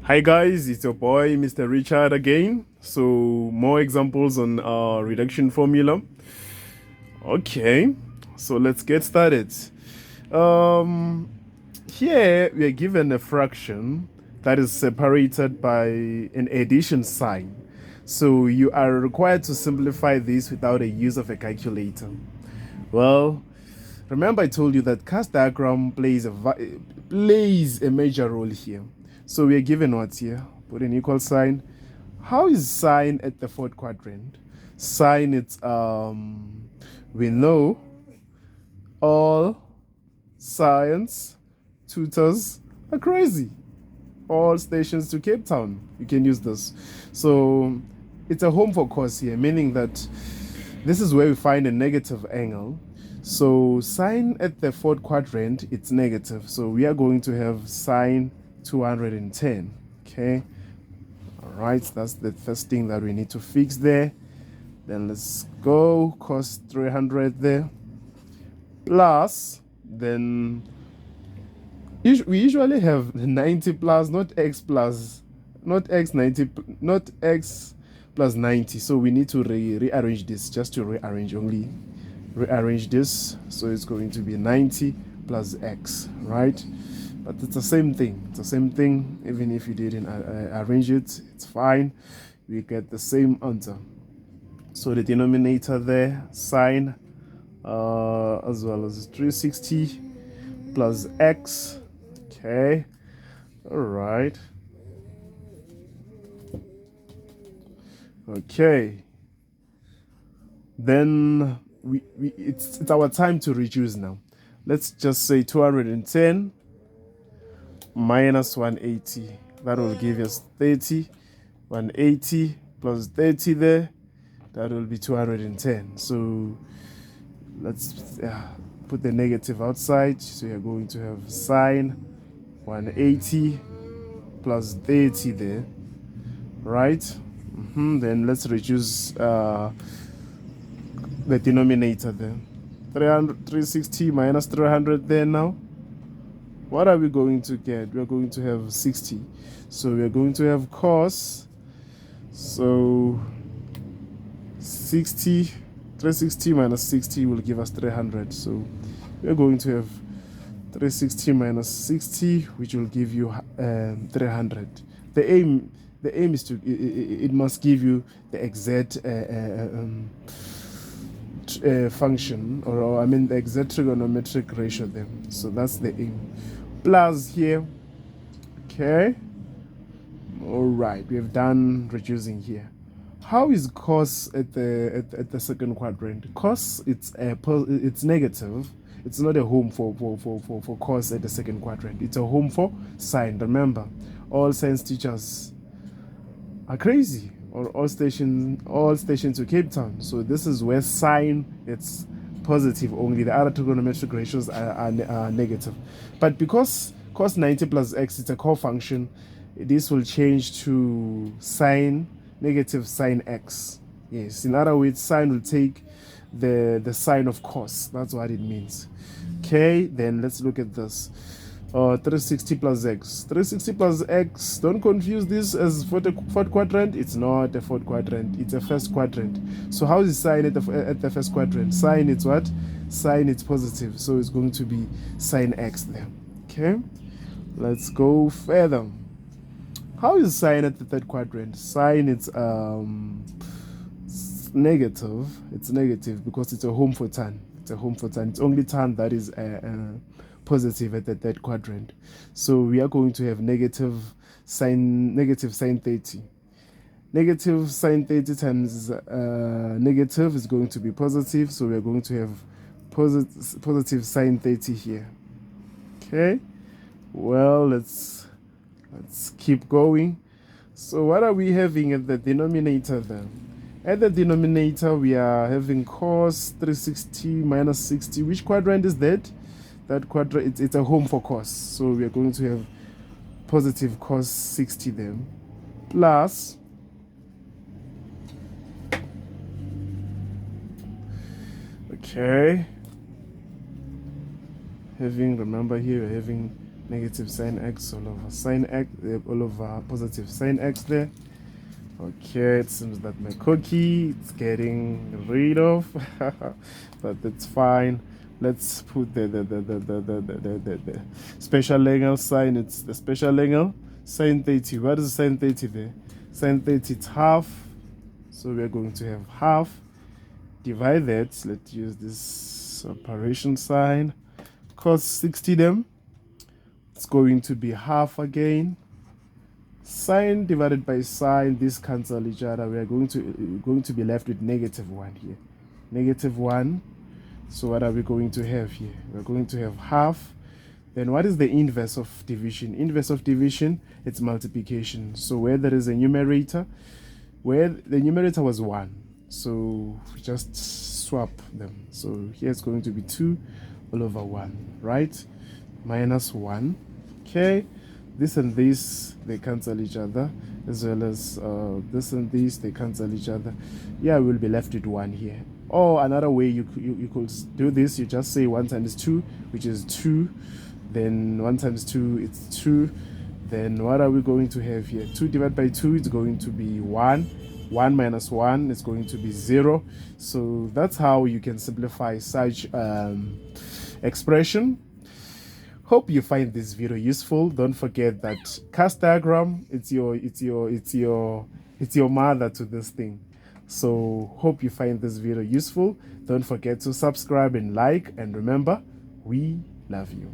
Hi guys, it's your boy Mr. Richard again. So more examples on our reduction formula. Okay, so let's get started. Um, Here we are given a fraction that is separated by an addition sign. So you are required to simplify this without a use of a calculator. Well, remember I told you that CAS diagram plays a major role here. So we are given what here? Put an equal sign. How is sine at the fourth quadrant? Sine, it's we know all science tutors are crazy. All stations to Cape Town, you can use this. So it's a home for cos here, meaning that this is where we find a negative angle. So sine at the fourth quadrant, it's negative. So we are going to have sine 210. Okay. All right. That's the first thing that we need to fix there. Then let's go cos 300 there. Plus, then we usually have 90 plus, not x plus, not x 90, not x plus 90. So we need to rearrange this, just to rearrange this. So it's going to be 90 plus x, right? But it's the same thing. It's the same thing. Even if you didn't arrange it, it's fine. We get the same answer. So the denominator there, sine, as well as 360 plus x. Okay. All right. Okay. Then it's our time to reduce now. Let's just say 210 minus 180. That will give us 30. 180 plus 30 there. That will be 210. So let's put the negative outside. So you're going to have sine 180 plus 30 there, right? Then let's reduce the denominator there. 360 minus 300 there now. What are we going to get? We're going to have 60. So we're going to have cos. So 60, 360 minus 60 will give us 300. So we're going to have 360 minus 60, which will give you 300. The aim is to it must give you the exact function, or I mean the exact trigonometric ratio there. So that's the aim. Plus here. Okay. All right, we have done reducing here. How is cos at the second quadrant? Cos, it's negative. It's not a home for cos at the second quadrant. It's a home for sine. Remember, all science teachers are crazy, or all stations to Cape Town. So this is where sine, it's positive only. The other trigonometric ratios are negative. But because cos 90 plus x is a cofunction, this will change to sine negative sine x. Yes, in other words, sine will take the sign of cos. That's what it means. Okay, then let's look at this. 360 plus x. 360 plus x, don't confuse this as fourth quadrant. It's not a fourth quadrant, it's a first quadrant. So how is sine at the first quadrant? Sine, it's what? Sine, it's positive, so it's going to be sine x there. Okay, let's go further. How is sine at the third quadrant? Sine, it's negative. It's negative because it's a home for tan. It's a home for tan. It's only tan that is positive at the third quadrant. So we are going to have negative sine 30. Negative sine 30 times negative is going to be positive. So we are going to have positive sine 30 here. Okay. Well, let's keep going. So what are we having at the denominator then? At the denominator, we are having cos 360 minus 60. Which quadrant is that? That quadrant, it's a home for cos. So we are going to have positive cos 60 then. Plus, okay, remember here we're having negative sine x all over sine x, all over positive sine x there. Okay, it seems that my cookie it's getting rid of, but that's fine. Let's put the special angle sign. It's the special angle sine 30. What is sine 30 there? Sine 30 it's half, so we're going to have half. Divide that. Let's use this operation sign. Cos 60 them. It's going to be half again. Sine divided by sine, these cancel each other. We are going to be left with -1 here. -1. So what are we going to have here? We're going to have half. Then what is the inverse of division? Inverse of division, it's multiplication. So where there is a numerator, where the numerator was 1, so we just swap them. So here it's going to be 2 all over 1, right? -1. Okay, this and this, they cancel each other, as well as this and this, they cancel each other. Yeah, we'll be left with 1 here. Or another way you could do this, you just say 1 times 2, which is 2. Then 1 times 2, it's 2. Then what are we going to have here? 2 divided by 2, it's going to be 1. 1 minus 1 is going to be 0. So that's how you can simplify such expression. Hope you find this video useful. Don't forget that cast diagram, it's your mother to this thing. So hope you find this video useful. Don't forget to subscribe and like, and remember, we love you.